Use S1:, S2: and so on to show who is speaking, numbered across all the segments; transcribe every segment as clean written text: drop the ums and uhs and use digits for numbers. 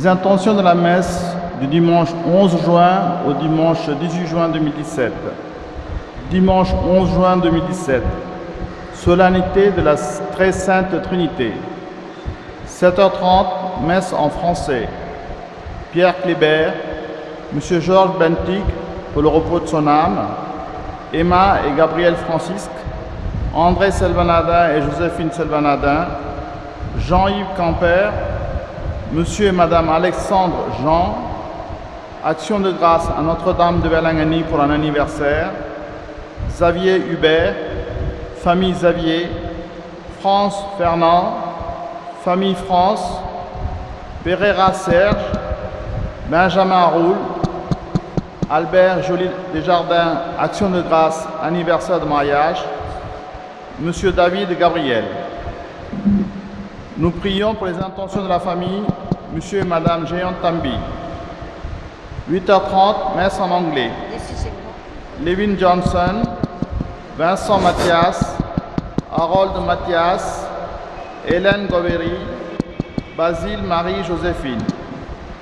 S1: Les intentions de la messe du dimanche 11 juin au dimanche 18 juin 2017. Dimanche 11 juin 2017. Solennité de la Très Sainte Trinité. 7h30, messe en français. Pierre Kléber, M. Georges Bentig pour le repos de son âme, Emma et Gabriel Francisque, André Selvanadin et Joséphine Selvanadin, Jean-Yves Camper, M. et Mme Alexandre Jean, Action de grâce à Notre-Dame de Verlangeni pour un anniversaire, Xavier Hubert, famille Xavier, France Fernand, famille France, Pereira Serge, Benjamin Roule, Albert Joly Desjardins, Action de grâce, anniversaire de mariage, Monsieur David Gabriel. Nous prions pour les intentions de la famille, Monsieur et Madame Géant Tambi. 8h30, messe en anglais. Levin Johnson, Vincent Mathias, Harold Mathias, Hélène Goveri, Basile Marie-Joséphine.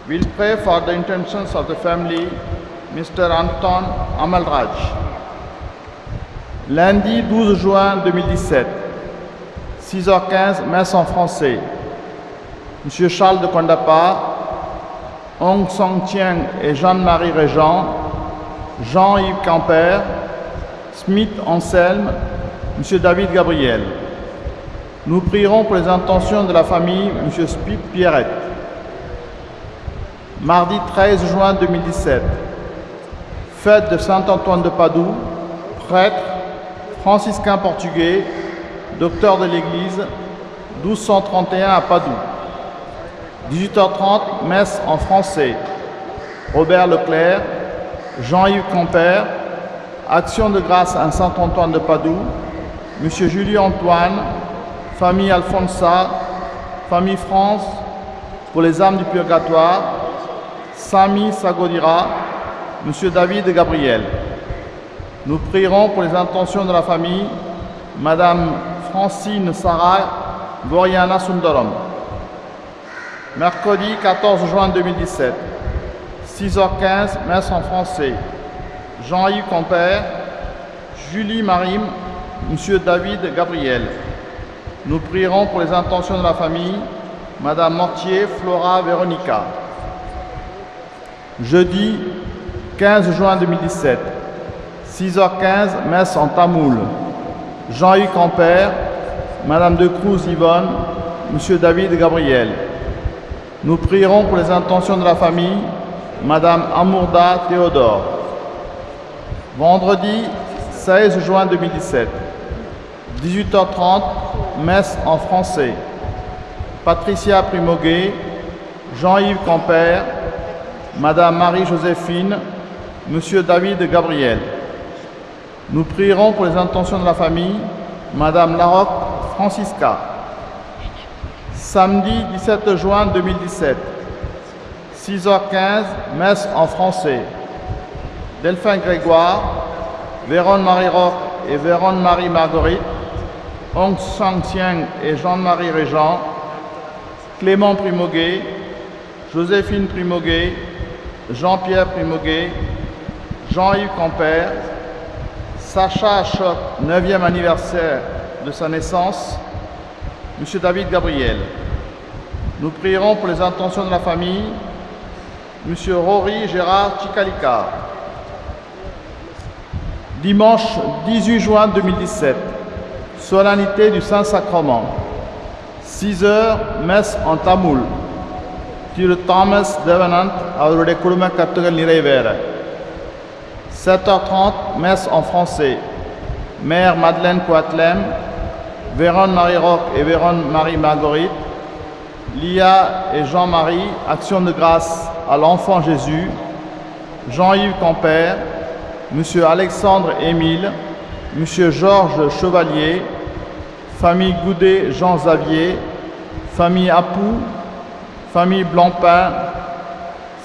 S1: We'll pray for the intentions of the family, Mr. Anton Amalraj. Lundi 12 juin 2017, 6h15, messe en français. M. Charles de Kondapa, Hong Song Tieng et Jeanne-Marie Régent, Jean-Yves Camper, Smith Anselme, M. David Gabriel. Nous prierons pour les intentions de la famille, M. Spit Pierrette. Mardi 13 juin 2017, fête de Saint-Antoine de Padoue, prêtre, franciscain portugais, docteur de l'Église, 1231 à Padoue. 18h30, messe en français. Robert Leclerc, Jean-Yves Camper, Action de grâce à Saint-Antoine de Padoue, M. Julie Antoine, famille Alfonsa, famille France, pour les âmes du purgatoire, Sami Sagodira, M. David Gabriel. Nous prierons pour les intentions de la famille, Madame Francine Sarah Goriana Sundaram. Mercredi 14 juin 2017, 6h15, messe en français. Jean-Yves Camper, Julie Marim, M. David Gabriel. Nous prierons pour les intentions de la famille, Madame Mortier, Flora Véronica. Jeudi 15 juin 2017, 6h15, messe en tamoul. Jean-Yves Camper, Madame de Cruz Yvonne, M. David Gabriel. Nous prierons pour les intentions de la famille, Madame Amourda Théodore. Vendredi 16 juin 2017, 18h30, messe en français. Patricia Primoguet, Jean-Yves Camper, Madame Marie-Joséphine, Monsieur David Gabriel. Nous prierons pour les intentions de la famille, Madame Larocque Francisca. Samedi 17 juin 2017, 6h15, messe en français. Delphin Grégoire, Véronne Marie Roch et Véronne Marie Marguerite, Hong Sang Tieng et Jean-Marie Régent, Clément Primoguet, Joséphine Primoguet, Jean-Pierre Primoguet, Jean-Yves Camper, Sacha Choc, 9e anniversaire de sa naissance, M. David Gabriel. Nous prierons pour les intentions de la famille, M. Rory Gérard Chicalica. Dimanche 18 juin 2017, solennité du Saint-Sacrement. 6h, messe en tamoul. Thiru Thomas Devenant, அவருடைய குடும்ப கட்டுகள் நிறைவேற. 7h30, messe en français. Mère Madeleine Coatlem, Véronne Marie Roch et Véronne Marie Marguerite, Lia et Jean-Marie, Action de grâce à l'enfant Jésus, Jean-Yves Camper, M. Alexandre Émile, M. Georges Chevalier, famille Goudet Jean Xavier, famille Apou, famille Blancpain,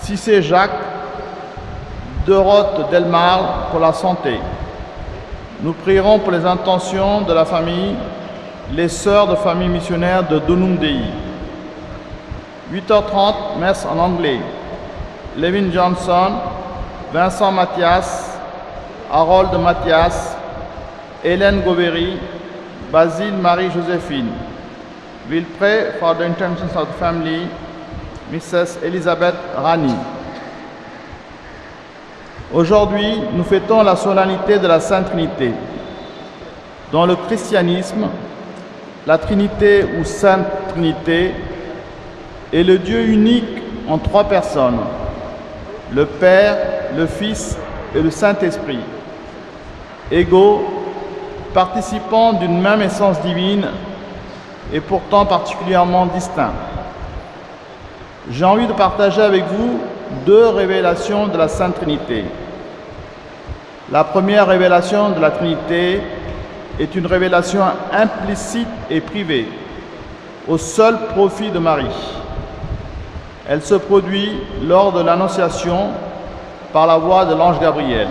S1: Cissé Jacques, Doroth Delmar pour la santé. Nous prierons pour les intentions de la famille, les sœurs de famille missionnaire de Donumdei. 8h30, messe en anglais. Levin Johnson, Vincent Mathias, Harold Mathias, Hélène Goberi, Basile Marie-Joséphine. Will pray for the intentions of the family, Mrs. Elizabeth Rani. Aujourd'hui, nous fêtons la solennité de la Sainte Trinité. Dans le christianisme, la Trinité ou Sainte Trinité est le Dieu unique en trois personnes, le Père, le Fils et le Saint-Esprit, égaux, participants d'une même essence divine et pourtant particulièrement distincts. J'ai envie de partager avec vous deux révélations de la Sainte Trinité. La première révélation de la Trinité est une révélation implicite et privée, au seul profit de Marie. Elle se produit lors de l'Annonciation par la voix de l'ange Gabriel.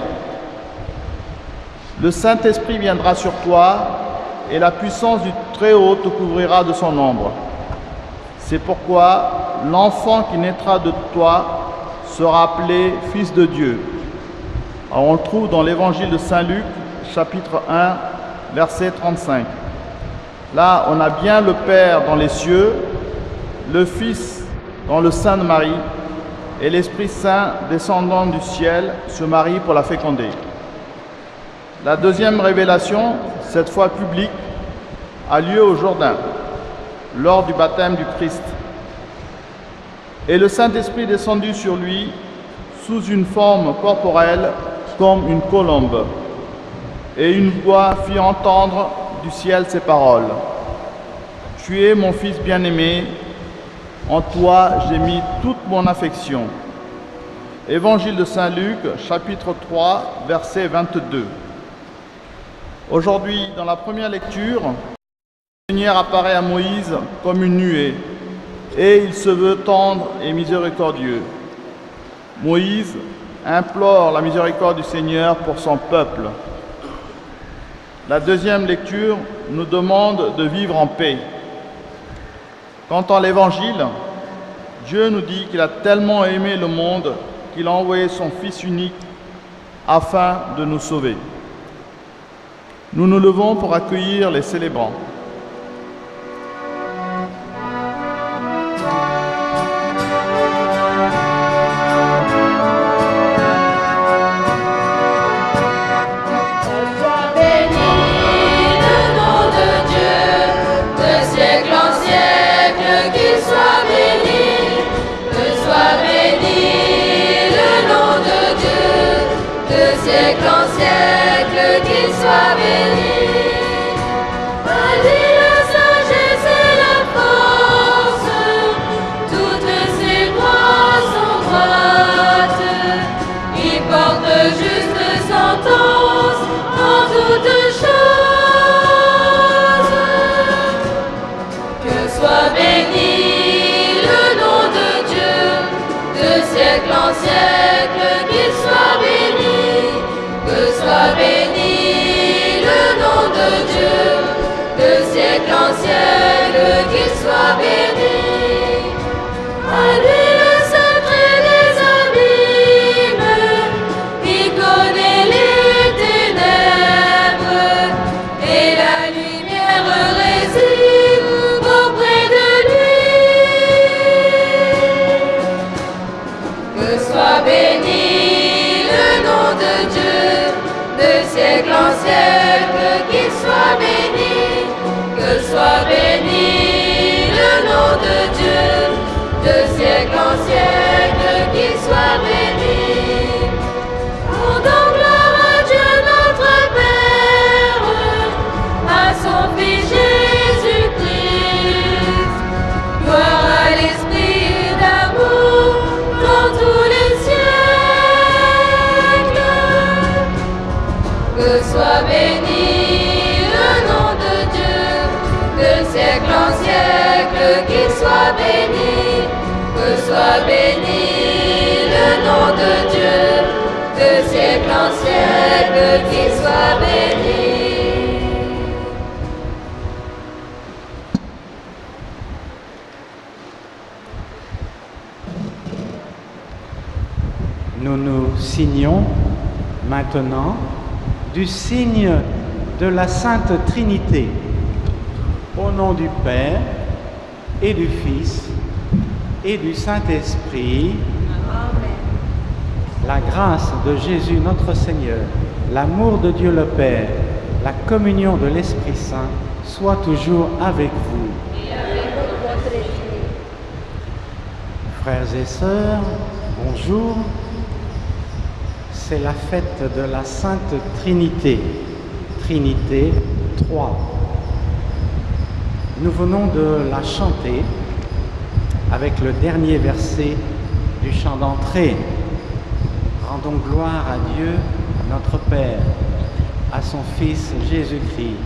S1: Le Saint-Esprit viendra sur toi et la puissance du Très-Haut te couvrira de son ombre. C'est pourquoi l'enfant qui naîtra de toi sera appelé Fils de Dieu. Alors, on le trouve dans l'Évangile de Saint Luc, chapitre 1, verset 35. Là, on a bien le Père dans les cieux, le Fils dans le sein de Marie, et l'Esprit Saint descendant du ciel sur Marie pour la féconder. La deuxième révélation, cette fois publique, a lieu au Jourdain, lors du baptême du Christ. Et le Saint-Esprit descendu sur lui sous une forme corporelle comme une colombe. Et une voix fit entendre du ciel ces paroles. « Tu es mon Fils bien-aimé, en toi j'ai mis toute mon affection. » Évangile de Saint Luc, chapitre 3, verset 22. Aujourd'hui, dans la première lecture, le Seigneur apparaît à Moïse comme une nuée, et il se veut tendre et miséricordieux. Moïse implore la miséricorde du Seigneur pour son peuple. La deuxième lecture nous demande de vivre en paix. Quant à l'Évangile, Dieu nous dit qu'il a tellement aimé le monde qu'il a envoyé son Fils unique afin de nous sauver. Nous nous levons pour accueillir les célébrants.
S2: nous signons maintenant du signe de la Sainte Trinité. Au nom du Père et du Fils et du Saint-Esprit,
S3: Amen.
S2: la grâce de Jésus notre Seigneur, l'amour de Dieu le Père, la communion de l'Esprit Saint soit toujours avec vous.
S3: Et avec votre esprit.
S2: Frères et sœurs, bonjour. C'est la fête de la Sainte Trinité, Trinité 3. Nous venons de la chanter avec le dernier verset du chant d'entrée. Rendons gloire à Dieu, notre Père, à son Fils Jésus-Christ.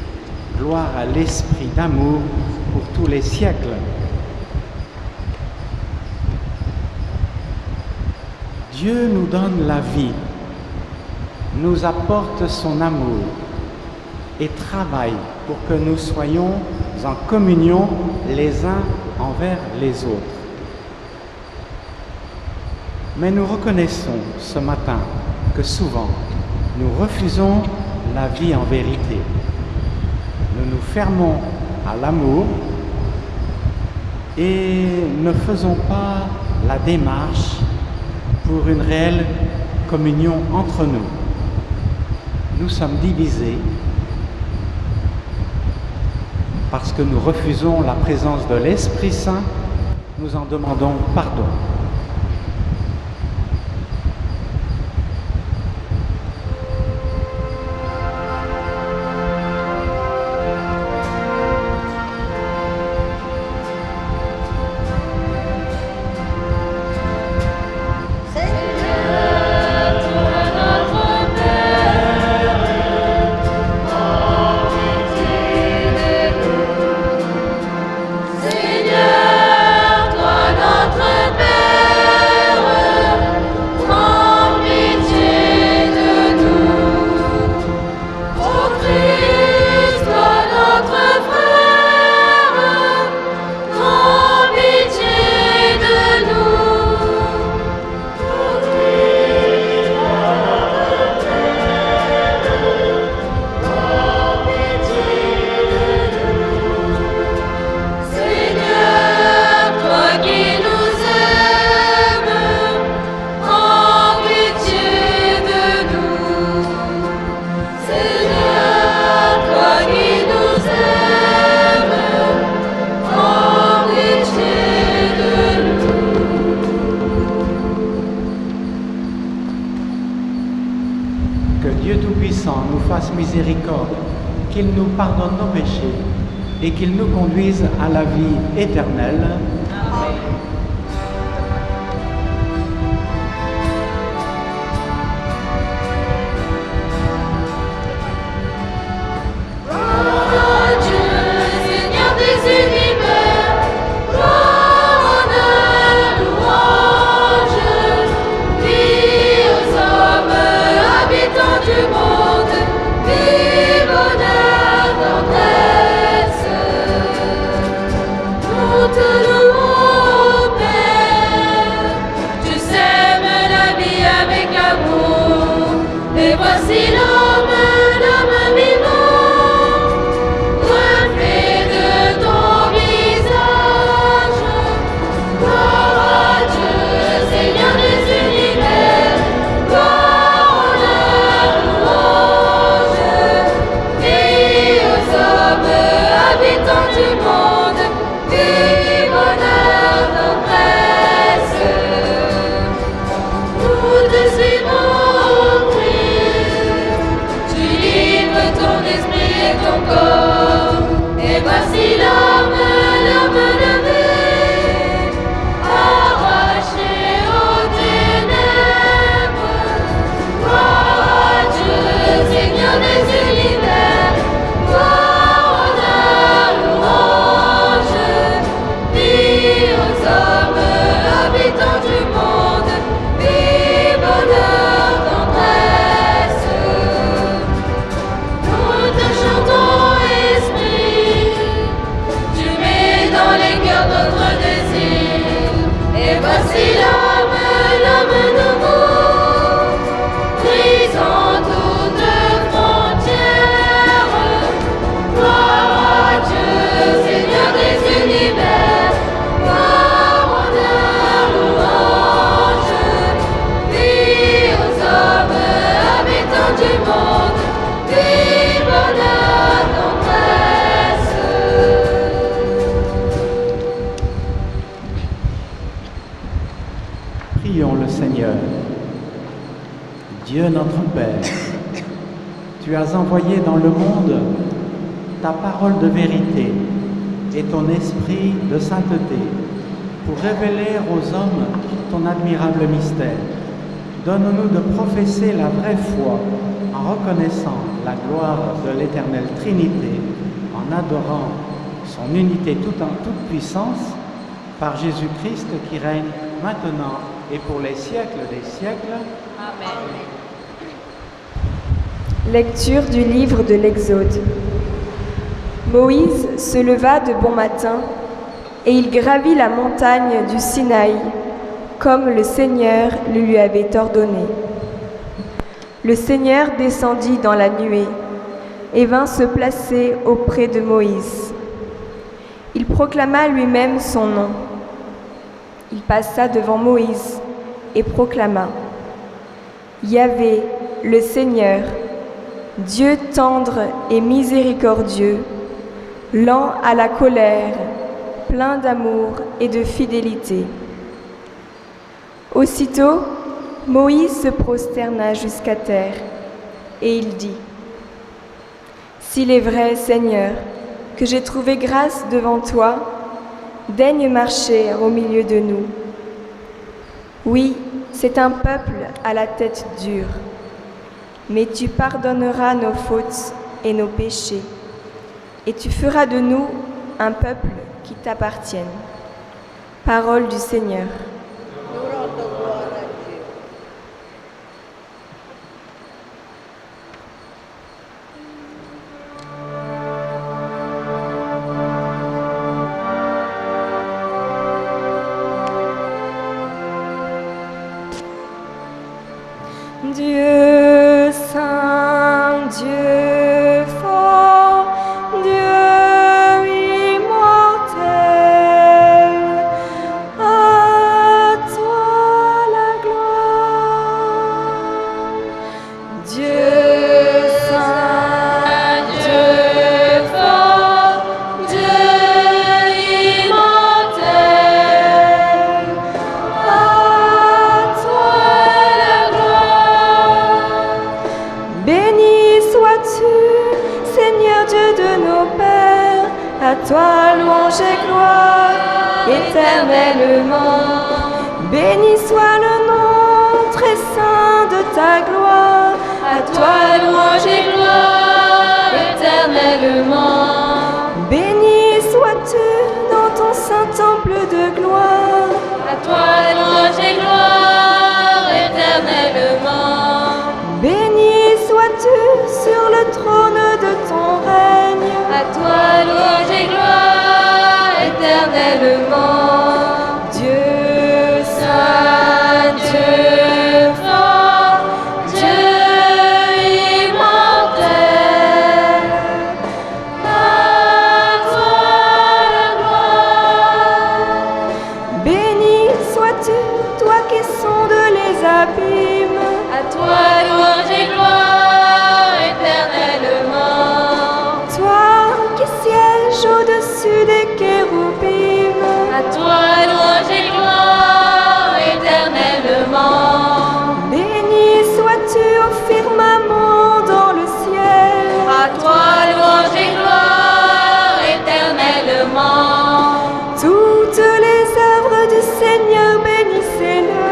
S2: Gloire à l'Esprit d'amour pour tous les siècles. Dieu nous donne la vie, nous apporte son amour et travaille pour que nous soyons en communion les uns envers les autres. Mais nous reconnaissons ce matin que souvent nous refusons la vie en vérité. Nous nous fermons à l'amour et ne faisons pas la démarche pour une réelle communion entre nous. Nous sommes divisés parce que nous refusons la présence de l'Esprit Saint, nous en demandons pardon. Miséricorde, qu'il nous pardonne nos péchés et qu'il nous conduise à la vie éternelle.
S3: Amen.
S4: Te louons, Père.
S2: Dieu notre Père, tu as envoyé dans le monde ta parole de vérité et ton esprit de sainteté pour révéler aux hommes ton admirable mystère. Donne-nous de professer la vraie foi en reconnaissant la gloire de l'éternelle Trinité, en adorant son unité en toute puissance, par Jésus-Christ qui règne maintenant et pour les siècles des siècles.
S3: Amen.
S4: Lecture du livre de l'Exode. Moïse se leva de bon matin et il gravit la montagne du Sinaï, comme le Seigneur le lui avait ordonné. Le Seigneur descendit dans la nuée et vint se placer auprès de Moïse. Il proclama lui-même son nom. Il passa devant Moïse et proclama: Yahvé, le Seigneur, Dieu tendre et miséricordieux, lent à la colère, plein d'amour et de fidélité. Aussitôt, Moïse se prosterna jusqu'à terre, et il dit: S'il est vrai, Seigneur, que j'ai trouvé grâce devant toi, daigne marcher au milieu de nous. Oui, c'est un peuple à la tête dure, mais tu pardonneras nos fautes et nos péchés, et tu feras de nous un peuple qui t'appartienne. Parole du Seigneur.
S3: Nous rendons gloire à Dieu.
S4: Dieu saint, Dieu fort, Dieu immortel, à toi la gloire. Dieu saint, Dieu fort, Dieu immortel, à toi la gloire. Béni sois-tu, Seigneur Dieu de nos pères, à toi louange et gloire éternellement. Béni soit le nom très saint de ta gloire, à toi louange et gloire éternellement. Béni sois-tu dans ton saint temple de gloire, à toi louange et gloire éternellement. Béni sois-tu sur le trône de ton règne, à toi louange et gloire éternellement. Dieu saint, Dieu fort, Dieu immortel, à toi la gloire. Béni sois-tu, toi qui sondes les abîmes, à toi louange et gloire éternellement. Toi qui sièges au-dessus des kéroubim, à toi louange et gloire éternellement. Béni sois-tu au firmament dans le ciel, à toi louange et gloire éternellement. Toutes les œuvres du Seigneur, bénissez-le,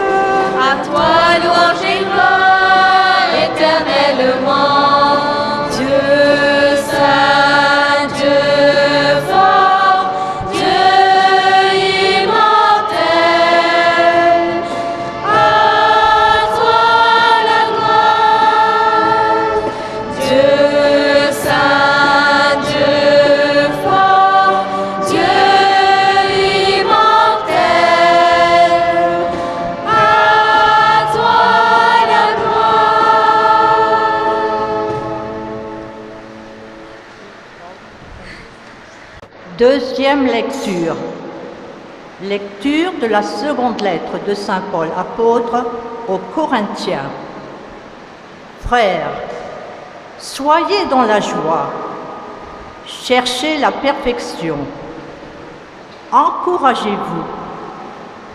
S4: à toi louange et gloire éternellement. Dieu saint, Dieu fort, Dieu immortel, à toi la gloire. Dieu saint, Dieu fort, Dieu immortel, à toi la gloire.
S5: Deuxième lecture. Lecture de la seconde lettre de Saint Paul apôtre aux Corinthiens. Frères, soyez dans la joie, cherchez la perfection, encouragez-vous,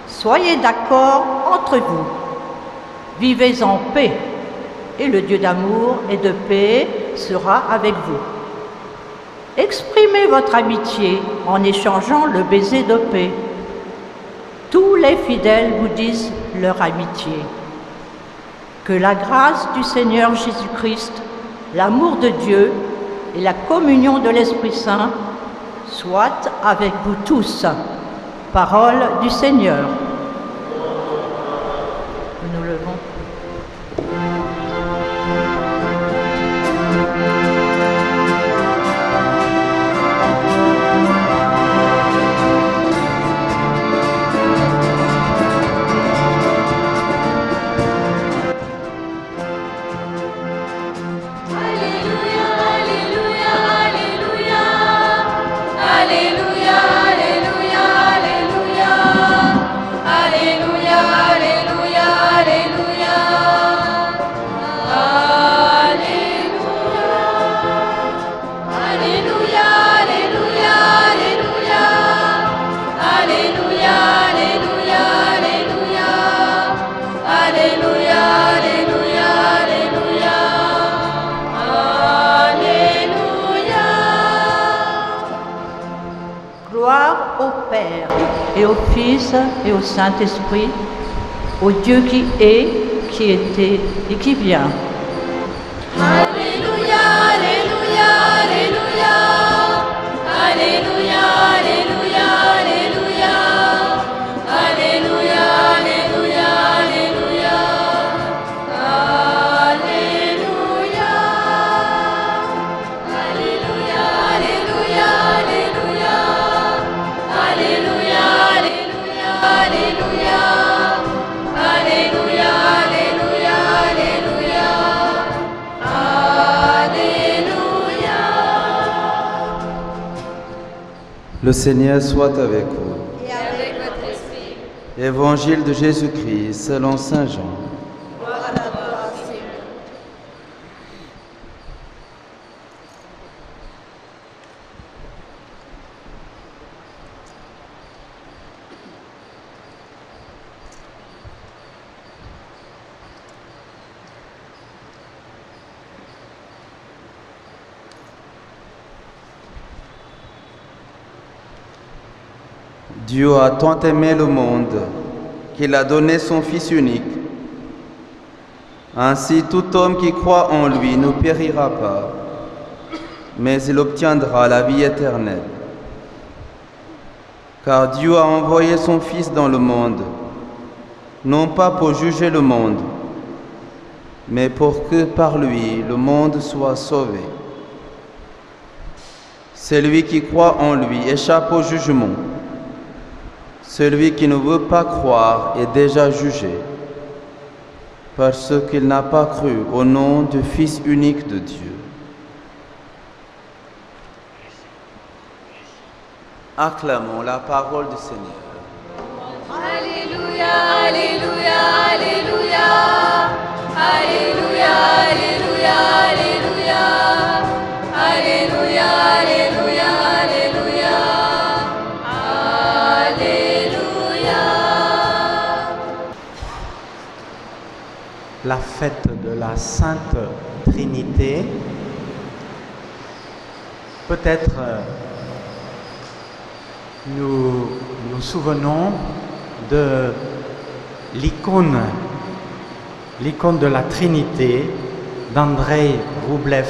S5: soyez d'accord entre vous, vivez en paix. et le Dieu d'amour et de paix sera avec vous. Exprimez votre amitié en échangeant le baiser de paix. Tous les fidèles vous disent leur amitié. Que la grâce du Seigneur Jésus-Christ, l'amour de Dieu et la communion de l'Esprit Saint soient avec vous tous. Parole du Seigneur. Nous nous levons. Gloire au Père, et au Fils, et au Saint-Esprit, au Dieu qui est, qui était et qui vient.
S6: Alléluia, Alléluia, Alléluia, Alléluia, Alléluia, Alléluia, Alléluia, Alléluia, Alléluia, Alléluia, Alléluia, Alléluia, Alléluia, Alléluia, Alléluia, Alléluia, Alléluia, Alléluia, Alléluia.
S7: Le Seigneur soit avec vous.
S3: Et avec votre esprit.
S7: Évangile de Jésus-Christ selon Saint Jean.
S3: Gloire à toi, Seigneur.
S7: Dieu a tant aimé le monde qu'il a donné son Fils unique. Ainsi, tout homme qui croit en lui ne périra pas, mais il obtiendra la vie éternelle. Car Dieu a envoyé son Fils dans le monde, non pas pour juger le monde, mais pour que par lui le monde soit sauvé. Celui qui croit en lui échappe au jugement. Celui qui ne veut pas croire est déjà jugé, parce qu'il n'a pas cru au nom du Fils unique de Dieu. Acclamons la parole du Seigneur.
S6: Alléluia, Alléluia, Alléluia, Alléluia, Alléluia, Alléluia, Alléluia, Alléluia, Alléluia, Alléluia.
S2: La fête de la Sainte Trinité, peut-être nous nous souvenons de l'icône de la Trinité d'Andrei Roublev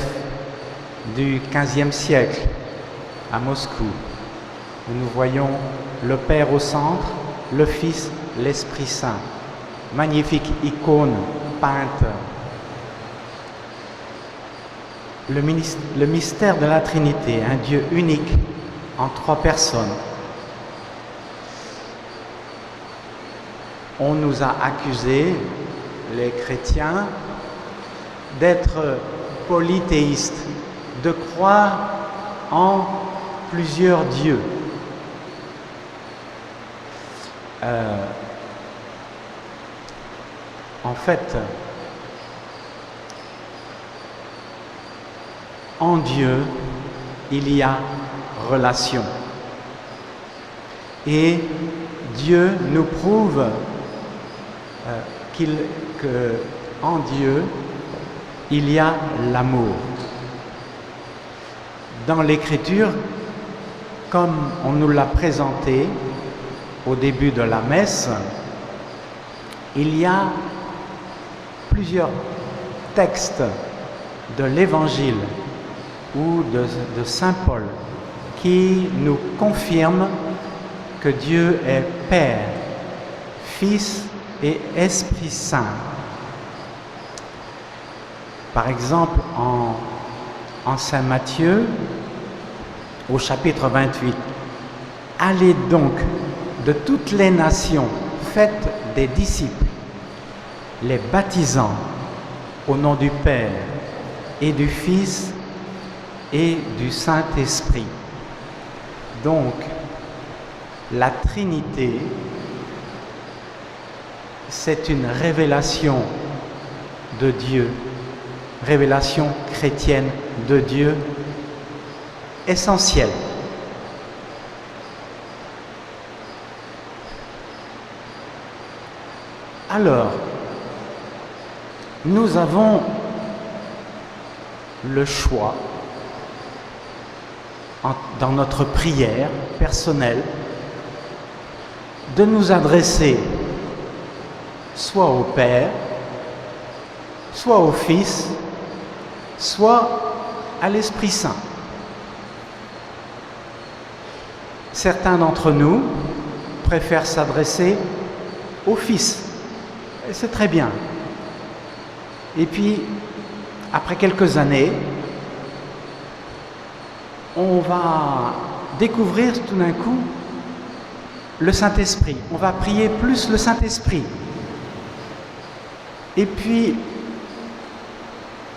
S2: du XVe siècle à Moscou, où nous voyons le Père au centre, le Fils, l'Esprit Saint. Magnifique icône peinte. Le mystère de la Trinité, un Dieu unique en trois personnes. On nous a accusés, les chrétiens, d'être polythéistes, de croire en plusieurs dieux. En fait, en Dieu, il y a relation. Et Dieu nous prouve qu'en Dieu, il y a l'amour. Dans l'Écriture, comme on nous l'a présenté au début de la messe, il y a plusieurs textes de l'Évangile ou de Saint Paul qui nous confirment que Dieu est Père, Fils et Esprit Saint. Par exemple, en Saint Matthieu, au chapitre 28, « Allez donc de toutes les nations, faites des disciples, les baptisant au nom du Père et du Fils et du Saint-Esprit. » Donc, la Trinité, c'est une révélation de Dieu, révélation chrétienne de Dieu essentielle. Alors, nous avons le choix dans notre prière personnelle de nous adresser soit au Père, soit au Fils, soit à l'Esprit Saint. Certains d'entre nous préfèrent s'adresser au Fils, et c'est très bien. Et puis, après quelques années, on va découvrir tout d'un coup le Saint-Esprit. On va prier plus le Saint-Esprit. Et puis,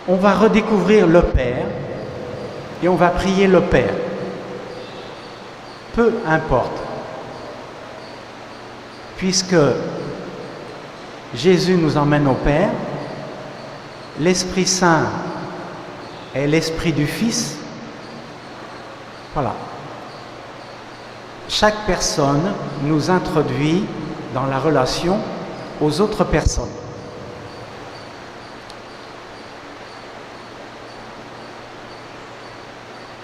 S2: on va redécouvrir le Père et on va prier le Père. Peu importe. Puisque Jésus nous emmène au Père, l'Esprit Saint est l'Esprit du Fils. Voilà. Chaque personne nous introduit dans la relation aux autres personnes.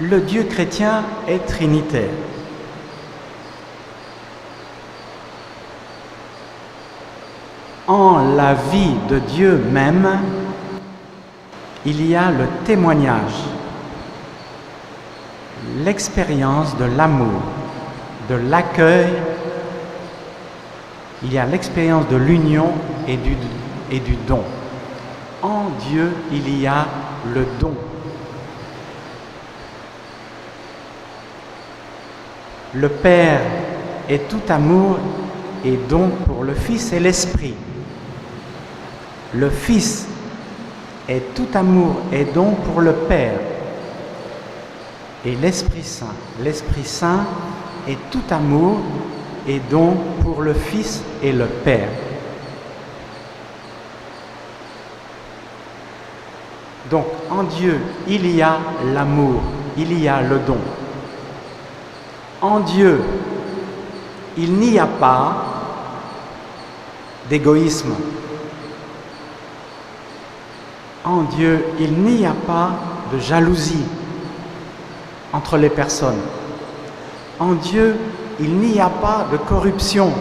S2: Le Dieu chrétien est trinitaire. En la vie de Dieu même, il y a le témoignage, l'expérience de l'amour, de l'accueil, il y a l'expérience de l'union et du don. En Dieu, il y a le don. Le Père est tout amour et don pour le Fils et l'Esprit. Le Fils est tout amour et don pour le Père. Et l'Esprit Saint est tout amour et don pour le Fils et le Père. Donc, en Dieu, il y a l'amour, il y a le don. En Dieu, il n'y a pas d'égoïsme. En Dieu, il n'y a pas de jalousie entre les personnes. En Dieu, il n'y a pas de corruption.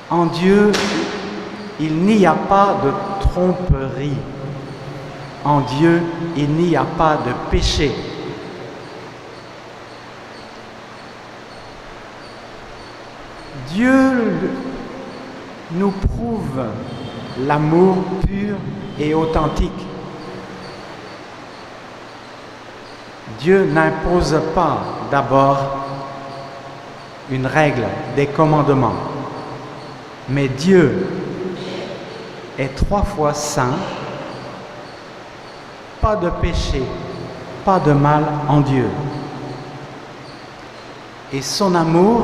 S2: En Dieu, il n'y a pas de tromperie. En Dieu, il n'y a pas de péché. Dieu nous prouve l'amour pur et authentique. Dieu n'impose pas d'abord une règle, des commandements, mais Dieu est 3 fois saint, pas de péché, pas de mal en Dieu. Et son amour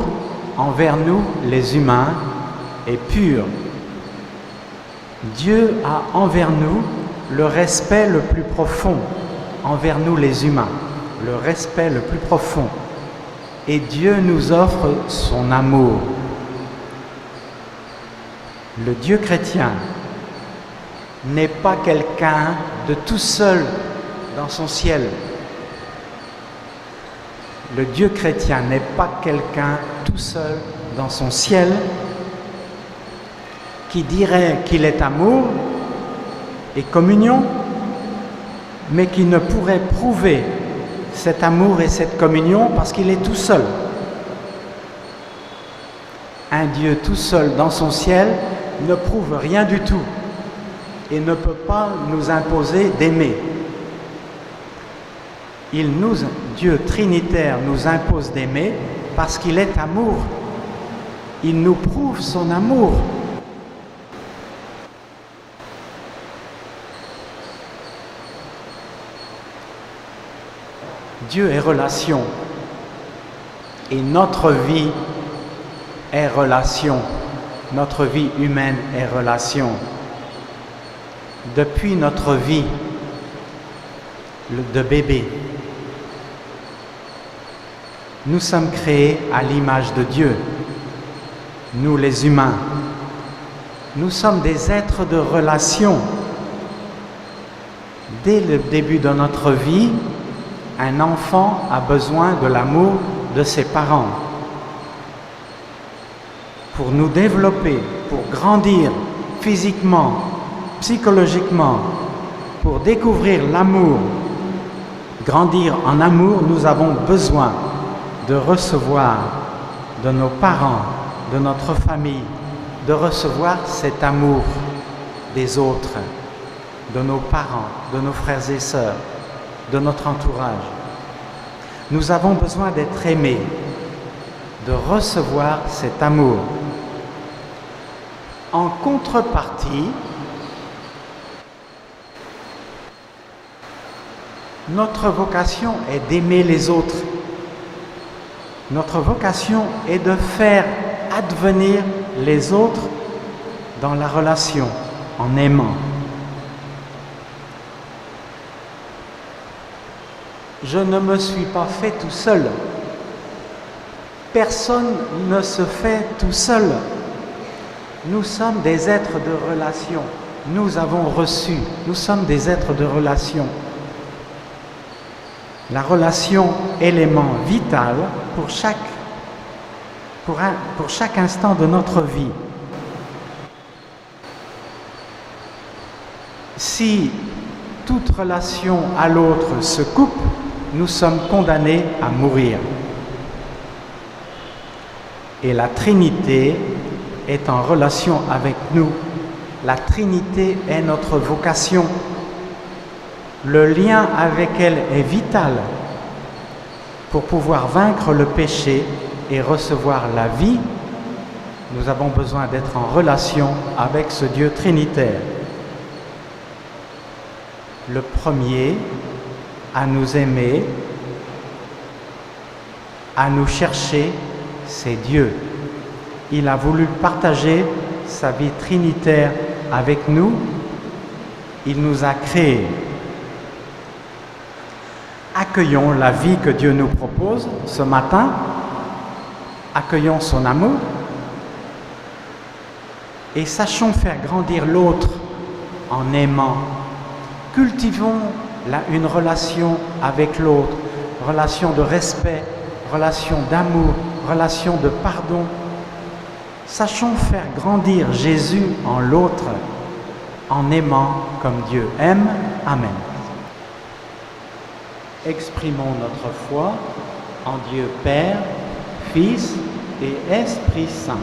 S2: envers nous, les humains, est pur. Dieu a envers nous le respect le plus profond, envers nous les humains, le respect le plus profond. Et Dieu nous offre son amour. Le Dieu chrétien n'est pas quelqu'un de tout seul dans son ciel. Le Dieu chrétien n'est pas quelqu'un tout seul dans son ciel qui dirait qu'il est amour et communion, mais qui ne pourrait prouver cet amour et cette communion parce qu'il est tout seul. Un Dieu tout seul dans son ciel ne prouve rien du tout et ne peut pas nous imposer d'aimer. Dieu trinitaire nous impose d'aimer parce qu'il est amour. Il nous prouve son amour. Dieu est relation et notre vie est relation. Notre vie humaine est relation. Depuis notre vie de bébé, nous sommes créés à l'image de Dieu. Nous les humains, nous sommes des êtres de relation. Dès le début de notre vie, un enfant a besoin de l'amour de ses parents. Pour nous développer, pour grandir physiquement, psychologiquement, pour découvrir l'amour, grandir en amour, nous avons besoin de recevoir de nos parents, de notre famille, de recevoir cet amour des autres, de nos parents, de nos frères et sœurs, de notre entourage. Nous avons besoin d'être aimés, de recevoir cet amour. En contrepartie, notre vocation est d'aimer les autres. Notre vocation est de faire advenir les autres dans la relation, en aimant. Je ne me suis pas fait tout seul. Personne ne se fait tout seul. Nous sommes des êtres de relation. Nous avons reçu. Nous sommes des êtres de relation. La relation, élément vital pour chaque instant de notre vie. Si toute relation à l'autre se coupe, nous sommes condamnés à mourir. Et la Trinité est en relation avec nous. La Trinité est notre vocation. Le lien avec elle est vital pour pouvoir vaincre le péché et recevoir la vie. Nous avons besoin d'être en relation avec ce Dieu trinitaire. Le premier à nous aimer, à nous chercher, c'est Dieu. Il a voulu partager sa vie trinitaire avec nous. Il nous a créés. Accueillons la vie que Dieu nous propose ce matin. Accueillons son amour. Et sachons faire grandir l'autre en aimant. Cultivons une relation avec l'autre, relation de respect, relation d'amour, relation de pardon. Sachons faire grandir Jésus en l'autre, en aimant comme Dieu aime. Amen. Exprimons notre foi en Dieu Père, Fils et Esprit Saint.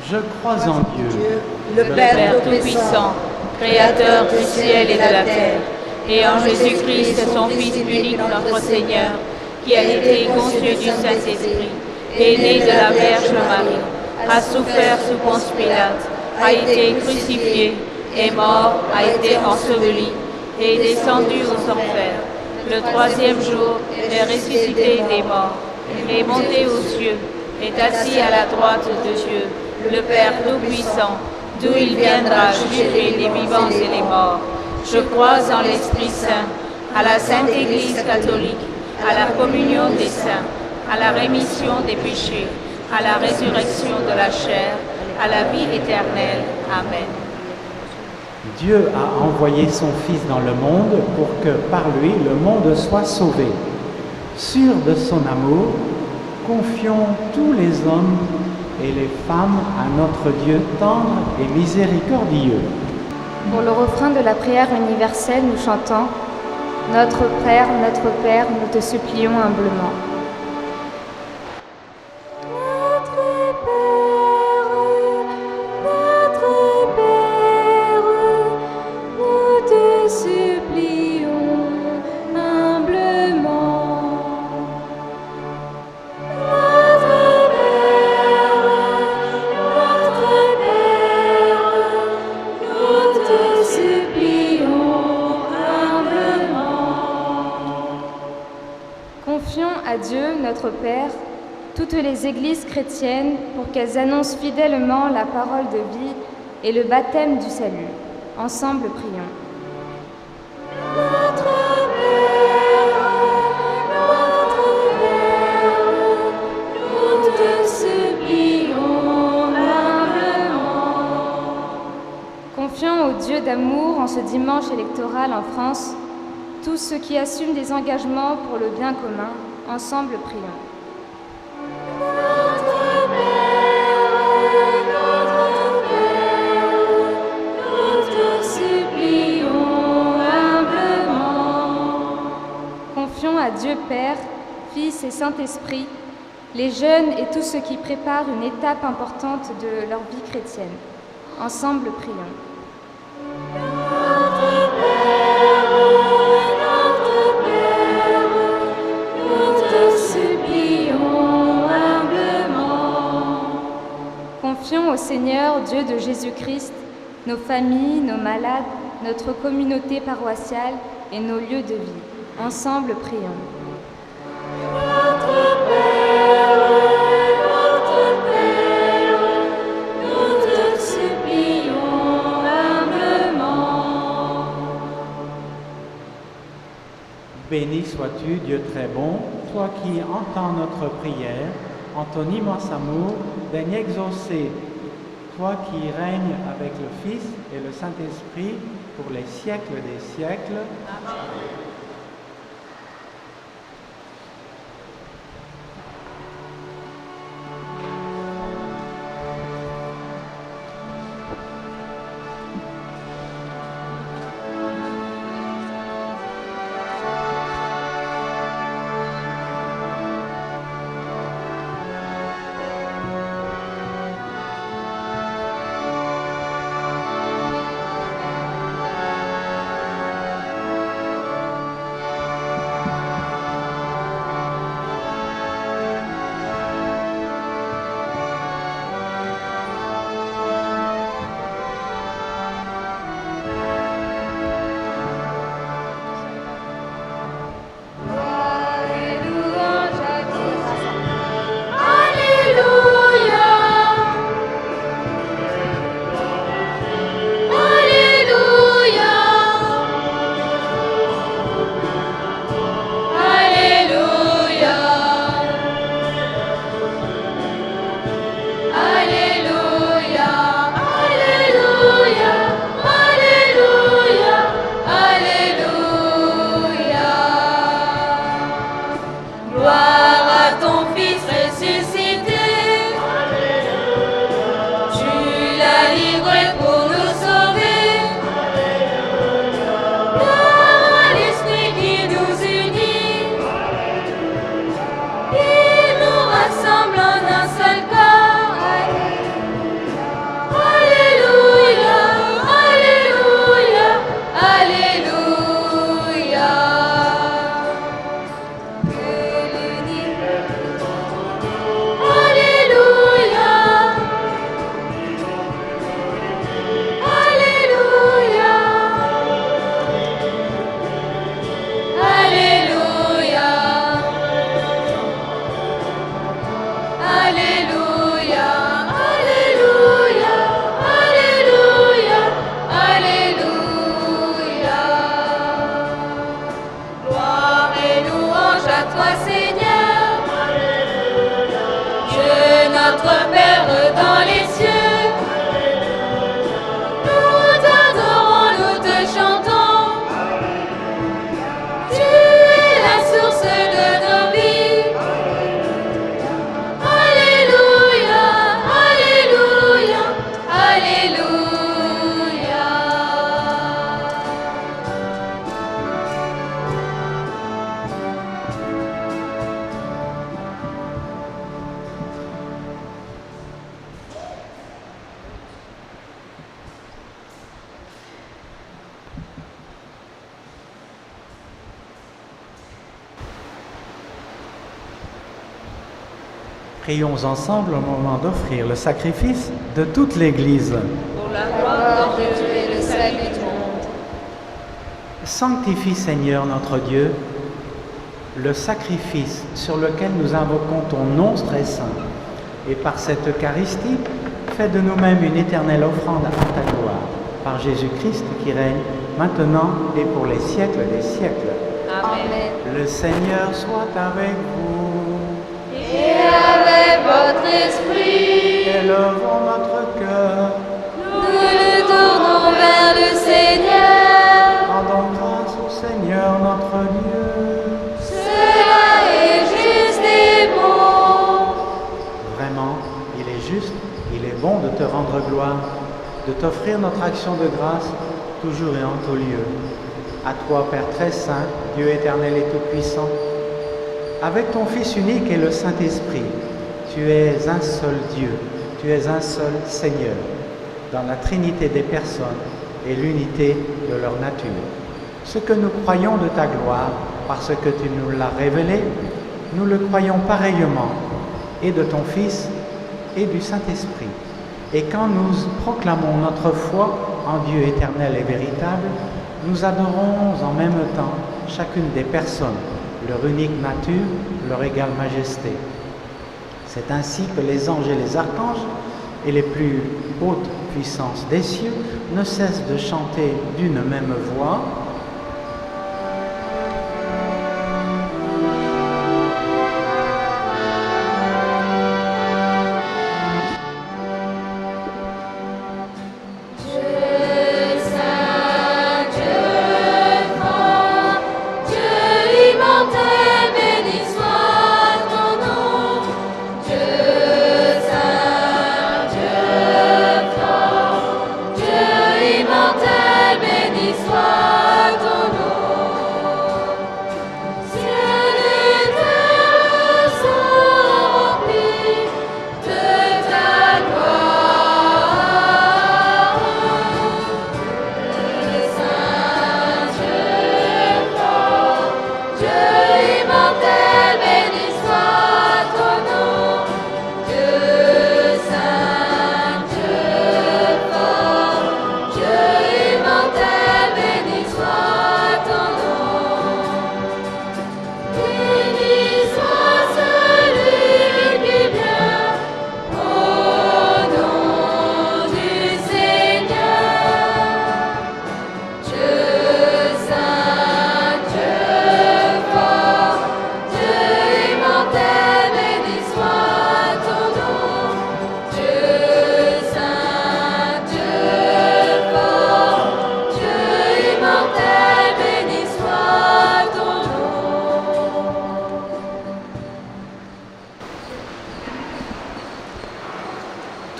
S2: Je crois en Dieu,
S6: le Père Tout-Puissant, Créateur du ciel et de la terre, et en Jésus-Christ, son Fils unique, notre Seigneur, qui a été conçu du Saint-Esprit, est né de la Vierge Marie, a souffert sous Ponce Pilate, a été crucifié, est mort, a été enseveli, est descendu aux enfers. Le troisième jour, est ressuscité des morts, est monté aux cieux, est assis à la droite de Dieu, le Père Tout-Puissant, d'où il viendra juger les vivants et les morts. Je crois en l'Esprit Saint, à la Sainte Église catholique, à la communion des saints, à la rémission des péchés, à la résurrection de la chair, à la vie éternelle. Amen.
S2: Dieu a envoyé son Fils dans le monde pour que par lui le monde soit sauvé. Sûr de son amour, confions tous les hommes et les femmes à notre Dieu tendre et miséricordieux.
S4: Pour le refrain de la prière universelle, nous chantons « Notre Père, nous te supplions humblement ». Confions à Dieu, notre Père, toutes les églises chrétiennes pour qu'elles annoncent fidèlement la parole de vie et le baptême du salut. Ensemble, prions. Confions au Dieu d'amour en ce dimanche électoral en France, tous ceux qui assument des engagements pour le bien commun, ensemble prions. Confions à Dieu Père, Fils et Saint-Esprit, les jeunes et tous ceux qui préparent une étape importante de leur vie chrétienne. Ensemble prions. Confions au Seigneur, Dieu de Jésus-Christ, nos familles, nos malades, notre communauté paroissiale et nos lieux de vie. Ensemble, prions.
S3: Nous te supplions humblement.
S2: Béni sois-tu, Dieu très bon, toi qui entends notre prière, en ton immense amour, daigne exaucer, toi qui règnes avec le Fils et le Saint-Esprit pour les siècles des siècles. Amen. Prions ensemble au moment d'offrir le sacrifice de toute l'Église.
S6: Pour la gloire de Dieu et le salut du monde.
S2: Sanctifie, Seigneur notre Dieu, le sacrifice sur lequel nous invoquons ton nom très saint. Et par cette Eucharistie, fais de nous-mêmes une éternelle offrande à ta gloire. Par Jésus-Christ qui règne maintenant et pour les siècles des siècles.
S6: Amen.
S2: Le Seigneur soit avec vous.
S3: Et avec votre esprit,
S2: Élevons notre cœur.
S3: nous le tournons vers le Seigneur.
S2: Rendons grâce au Seigneur notre Dieu.
S3: Cela est juste et bon.
S2: Vraiment, il est juste, il est bon de te rendre gloire, de t'offrir notre action de grâce, toujours et en tout lieu. À toi, Père très saint, Dieu éternel et tout-puissant, avec ton Fils unique et le Saint-Esprit, tu es un seul Dieu, tu es un seul Seigneur, dans la Trinité des personnes et l'unité de leur nature. Ce que nous croyons de ta gloire, parce que tu nous l'as révélé, nous le croyons pareillement, et de ton Fils et du Saint-Esprit. Et quand nous proclamons notre foi en Dieu éternel et véritable, nous adorons en même temps chacune des personnes, leur unique nature, leur égale majesté. C'est ainsi que les anges et les archanges et les plus hautes puissances des cieux ne cessent de chanter d'une même voix.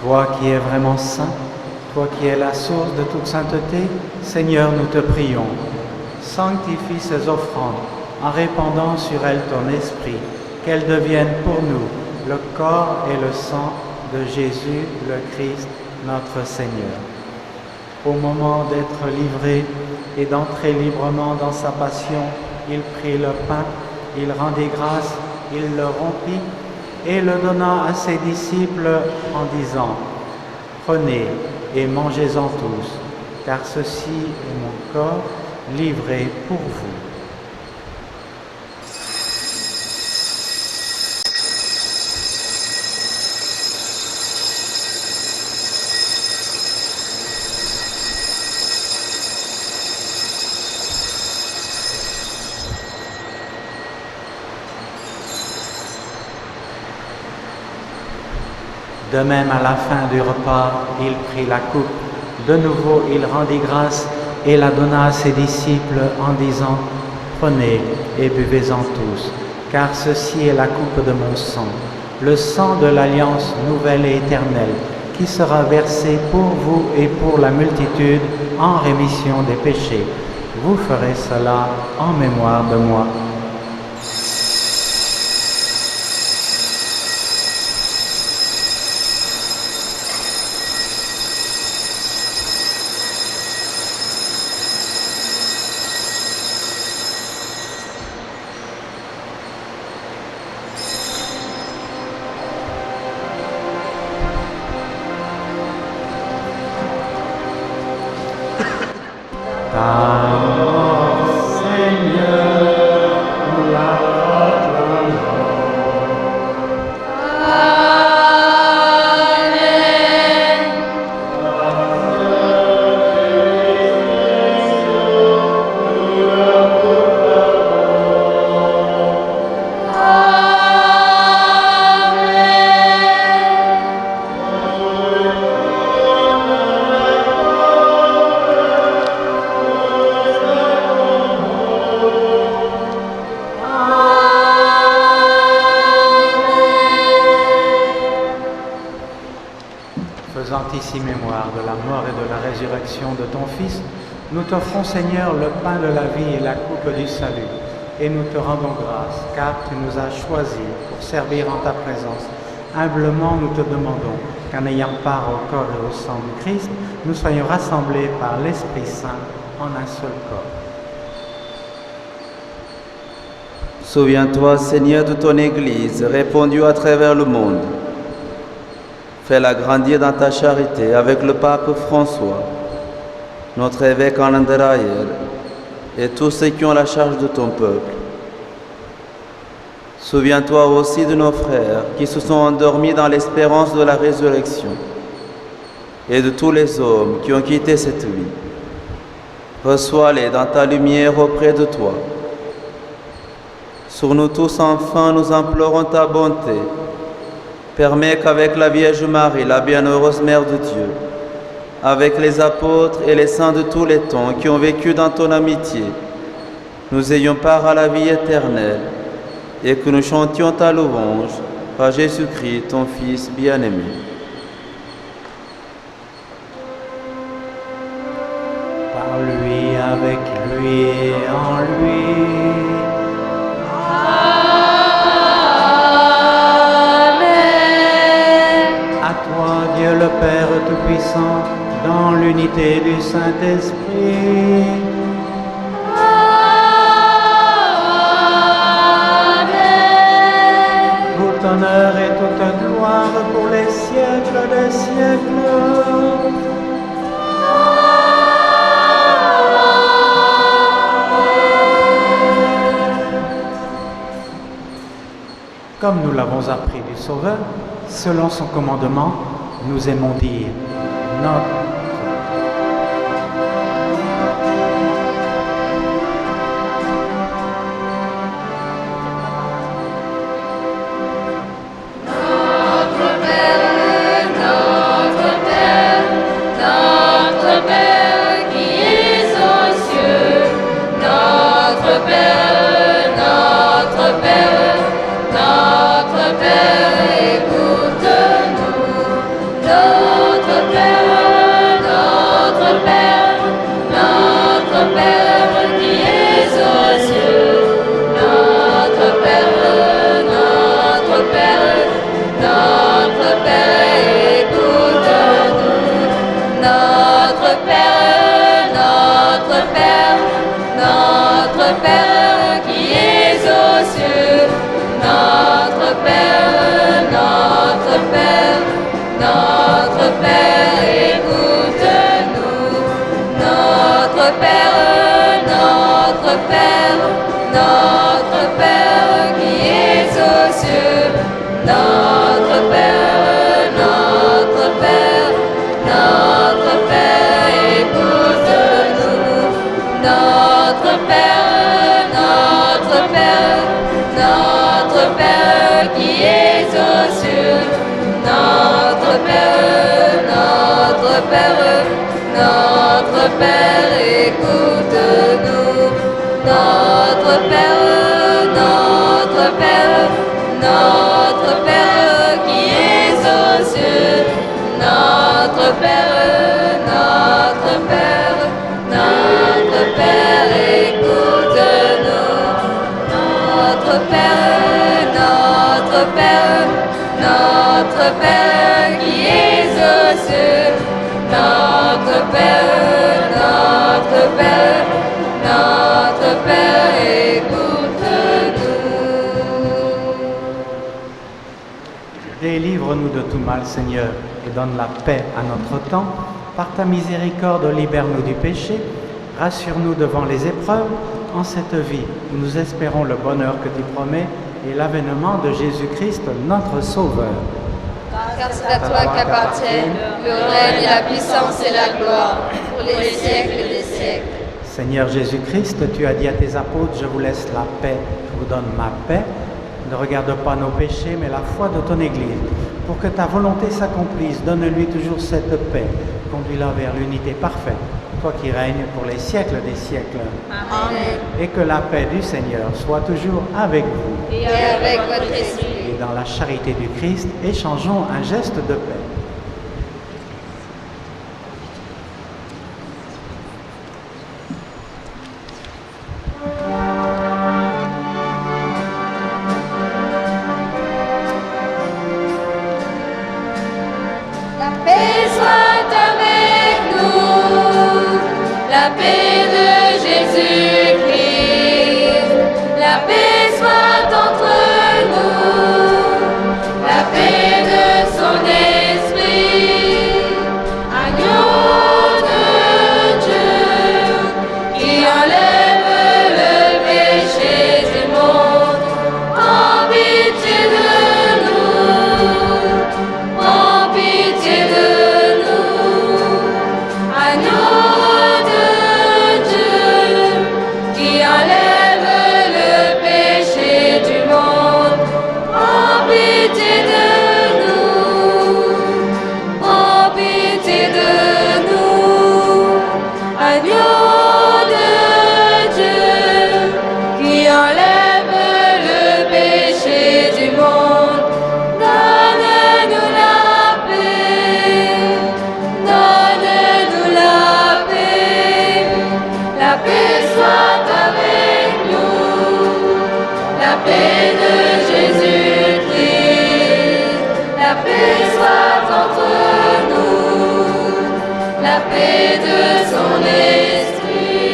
S2: Toi qui es vraiment saint, toi qui es la source de toute sainteté, Seigneur, nous te prions. Sanctifie ces offrandes en répandant sur elles ton esprit, qu'elles deviennent pour nous le corps et le sang de Jésus, le Christ, notre Seigneur. Au moment d'être livré et d'entrer librement dans sa passion, il prit le pain, il rendit grâce, il le rompit et le donna à ses disciples en disant : « Prenez et mangez-en tous, car ceci est mon corps livré pour vous. » De même, à la fin du repas, il prit la coupe. De nouveau, il rendit grâce et la donna à ses disciples en disant : « Prenez et buvez-en tous, car ceci est la coupe de mon sang, le sang de l'alliance nouvelle et éternelle, qui sera versé pour vous et pour la multitude en rémission des péchés. Vous ferez cela en mémoire de moi. » Ta mort, Seigneur, nous la proclamons. Faisant ici mémoire de la mort et de la résurrection de ton Fils, nous t'offrons, Seigneur, le pain de la vie et la coupe du salut. Et nous te rendons grâce, car tu nous as choisis pour servir en ta présence. Humblement, nous te demandons qu'en ayant part au corps et au sang du Christ, nous soyons rassemblés par l'Esprit Saint en un seul corps.
S7: Souviens-toi, Seigneur, de ton Église répandue à travers le monde. Fais-la grandir dans ta charité avec le pape François, notre évêque en Israël et tous ceux qui ont la charge de ton peuple. Souviens-toi aussi de nos frères qui se sont endormis dans l'espérance de la résurrection et de tous les hommes qui ont quitté cette vie. Reçois-les dans ta lumière auprès de toi. Sur nous tous, enfin, nous implorons ta bonté. Permets qu'avec la Vierge Marie, la bienheureuse Mère de Dieu, avec les apôtres et les saints de tous les temps qui ont vécu dans ton amitié, nous ayons part à la vie éternelle et que nous chantions ta louange par Jésus-Christ, ton Fils bien-aimé.
S2: Par lui, avec lui et en lui. Dieu le Père Tout-Puissant, dans l'unité du Saint-Esprit.
S3: Amen.
S2: Tout honneur et toute gloire pour les siècles des siècles. Comme nous l'avons appris du Sauveur, selon son commandement, nous aimons dire notre Délivre-nous de tout mal, Seigneur, et donne la paix à notre temps. Par ta miséricorde, libère-nous du péché Rassure-nous devant les épreuves en cette vie où nous espérons le bonheur que tu promets et l'avènement de Jésus-Christ, notre Sauveur.
S3: Car c'est à toi qu'appartiennent le règne, la puissance et la gloire pour les siècles des siècles.
S2: Seigneur Jésus-Christ, tu as dit à tes apôtres, je vous laisse la paix, je vous donne ma paix. Ne regarde pas nos péchés, mais la foi de ton Église. Pour que ta volonté s'accomplisse, donne-lui toujours cette paix, conduis-la vers l'unité parfaite, toi qui règnes pour les siècles des siècles.
S3: Amen.
S2: Et que la paix du Seigneur soit toujours avec vous.
S3: Et avec votre esprit.
S2: Et dans la charité du Christ, échangeons un geste de paix.
S3: La paix soit avec nous, la paix de Jésus-Christ, la paix soit entre nous, la paix de son esprit, agneau de Dieu, qui enlève le péché du monde, en pitié de nous, en pitié de nous, agneau de Dieu, qui enlève le péché du monde, en pitié de nous, en pitié de nous, agneau de Dieu, qui enlève le péché du monde, donne-nous la paix, donne-nous la paix soit avec nous, la paix de Jésus-Christ, la paix soit entre nous, la paix de son esprit.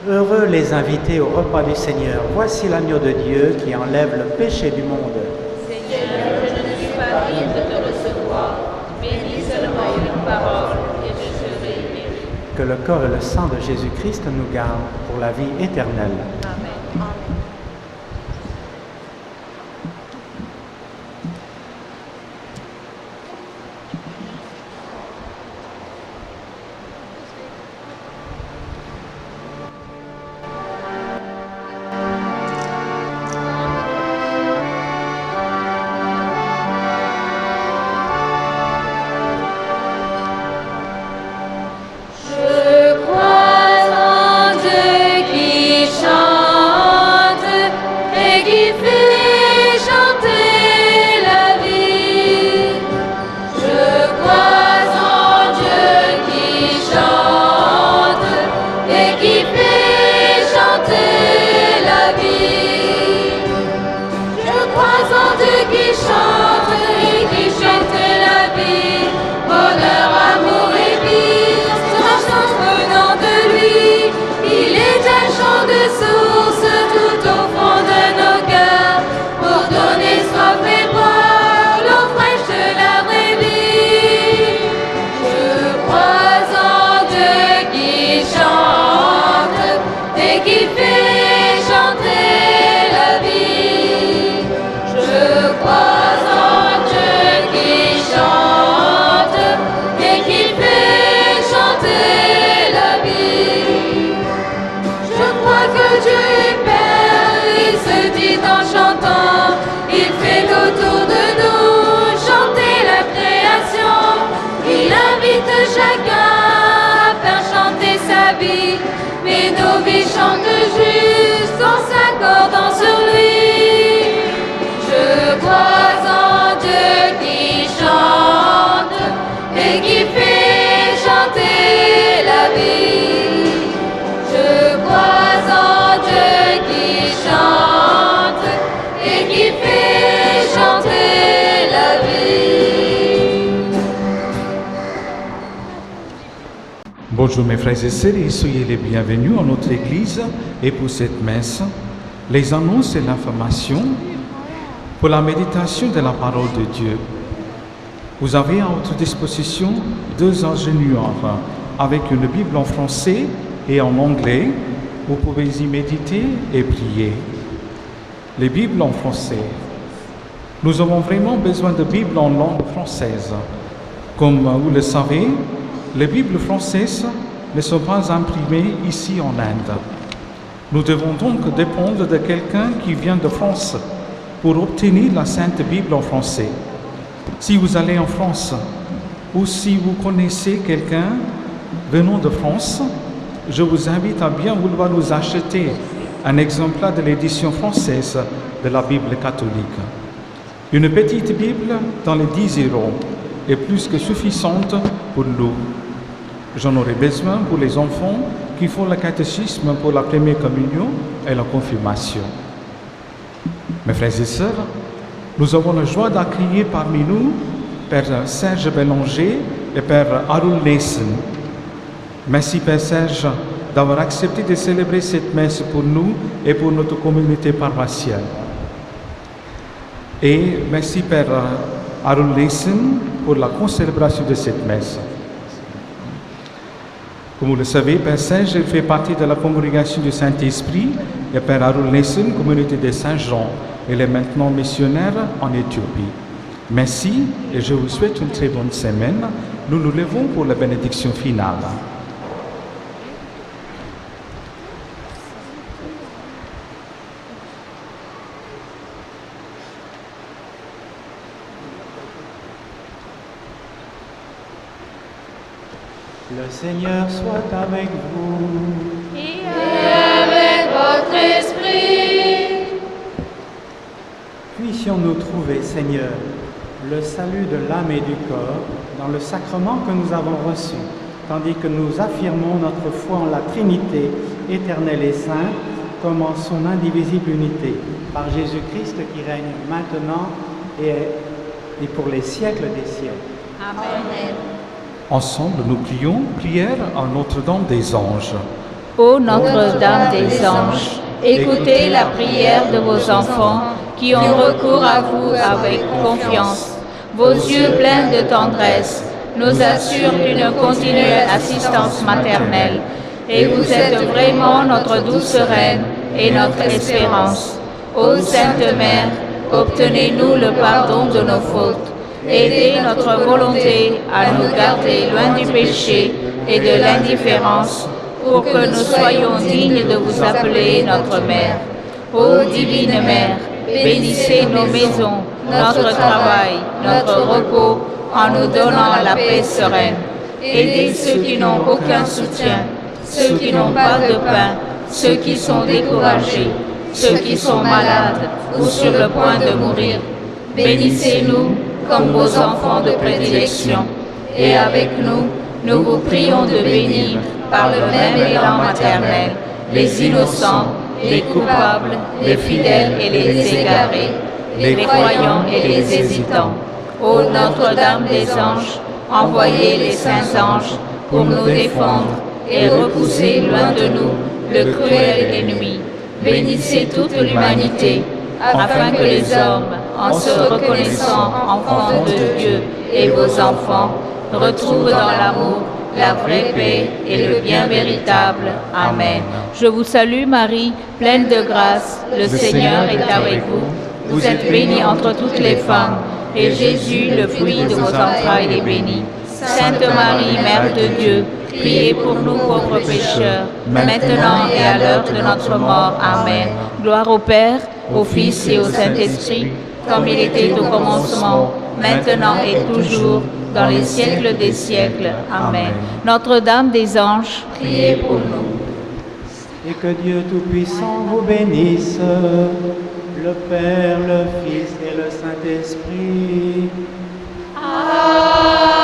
S2: Heureux les invités au repas du Seigneur. Voici l'agneau de Dieu qui enlève le péché du monde.
S6: Seigneur, je ne suis pas digne de te recevoir, mais dis seulement une parole et je serai guéri.
S2: Que le corps et le sang de Jésus-Christ nous gardent pour la vie éternelle.
S6: Amen.
S3: Je crois en Dieu qui chante et qui fait chanter la vie. Je crois en Dieu qui chante et qui fait chanter la vie. Je crois en Dieu qui chante et qui chante la vie. Bonheur, amour et vie, sa chance venant de lui. Il est un chant de source tout au fond de nos cœurs pour donner soif et boire l'eau fraîche de la vraie vie. Je crois en Dieu qui chante et qui fait chanter la vie. Je crois en Dieu qui chante et qui fait chanter la vie. Je crois que Dieu est Père, il se dit en chantant, il fait autour de nous chanter la création. Il invite chacun à faire chanter sa vie, mais nos vies chantent juste en s'accordant sur lui. Je crois en Dieu qui chante et qui fait chanter la vie. Je crois en Dieu qui chante et qui fait chanter la vie.
S8: Bonjour mes frères et sœurs, et soyez les bienvenus à notre église et pour cette messe, les annonces et l'information pour la méditation de la parole de Dieu. Vous avez à votre disposition 2 ingénieurs avec une Bible en français et en anglais. Vous pouvez y méditer et prier. Les Bibles en français. Nous avons vraiment besoin de Bibles en langue française. Comme vous le savez, les Bibles françaises ne sont pas imprimées ici en Inde. Nous devons donc dépendre de quelqu'un qui vient de France pour obtenir la Sainte Bible en français. Si vous allez en France ou si vous connaissez quelqu'un venant de France, je vous invite à bien vouloir nous acheter un exemplaire de l'édition française de la Bible catholique. Une petite Bible dans les 10 € est plus que suffisante pour nous. J'en aurai besoin pour les enfants qui font le catéchisme pour la première communion et la confirmation. Mes frères et sœurs, nous avons la joie d'accueillir parmi nous Père Serge Bélanger et Père Arul Nessen. Merci Père Serge d'avoir accepté de célébrer cette messe pour nous et pour notre communauté paroissiale. Et merci Père Arul Nessen pour la concélébration de cette messe. Comme vous le savez, Père Serge fait partie de la congrégation du Saint-Esprit et Père Arul Nessen, communauté de Saint-Jean. Il est maintenant missionnaire en Éthiopie. Merci et je vous souhaite une très bonne semaine. Nous nous levons pour la bénédiction finale.
S2: Le Seigneur soit avec vous.
S3: Et avec votre esprit.
S2: Puissions-nous trouver, Seigneur, le salut de l'âme et du corps dans le sacrement que nous avons reçu, tandis que nous affirmons notre foi en la Trinité, éternelle et sainte, comme en son indivisible unité, par Jésus-Christ qui règne maintenant et pour les siècles des siècles.
S3: Amen.
S8: Ensemble, nous prions prière à Notre-Dame des Anges.
S6: Ô Notre-Dame des Anges, écoutez la prière de vos enfants qui ont recours à vous avec confiance. Vos yeux pleins de tendresse nous assurent d'une continuelle assistance maternelle et vous êtes vraiment notre douce reine et notre espérance. Ô Sainte Mère, obtenez-nous le pardon de nos fautes. Aidez notre volonté à nous garder loin du péché et de l'indifférence pour que nous soyons dignes de vous appeler notre Mère. Ô Divine Mère, bénissez nos maisons, notre travail, notre repos, en nous donnant la paix sereine. Aidez ceux qui n'ont aucun soutien, ceux qui n'ont pas de pain, ceux qui sont découragés, ceux qui sont malades ou sur le point de mourir. Bénissez-nous comme vos enfants de prédilection. Et avec nous, nous vous prions de bénir, par le même élan maternel, les innocents, les coupables, les fidèles et les égarés, les croyants et les hésitants. Ô Notre-Dame des Anges, envoyez les saints anges pour nous défendre et repousser loin de nous le cruel ennemi. Bénissez toute l'humanité, afin que les hommes, en se reconnaissant enfants de Dieu et vos enfants, retrouvent dans l'amour la vraie paix et le bien véritable. Amen. Je vous salue Marie, pleine de grâce, le Seigneur est avec vous. Vous êtes bénie entre toutes les femmes, et Jésus, le fruit de vos entrailles, est béni. Sainte Marie, Mère de Dieu, priez pour nous pauvres pécheurs, maintenant et à l'heure de notre mort. Amen. Gloire au Père, au Fils et au Saint-Esprit, comme il était au commencement, maintenant et toujours, dans les siècles des siècles. Amen. Notre-Dame des Anges, priez pour nous.
S2: Et que Dieu Tout-Puissant vous bénisse, le Père, le Fils et le Saint-Esprit.
S3: Amen.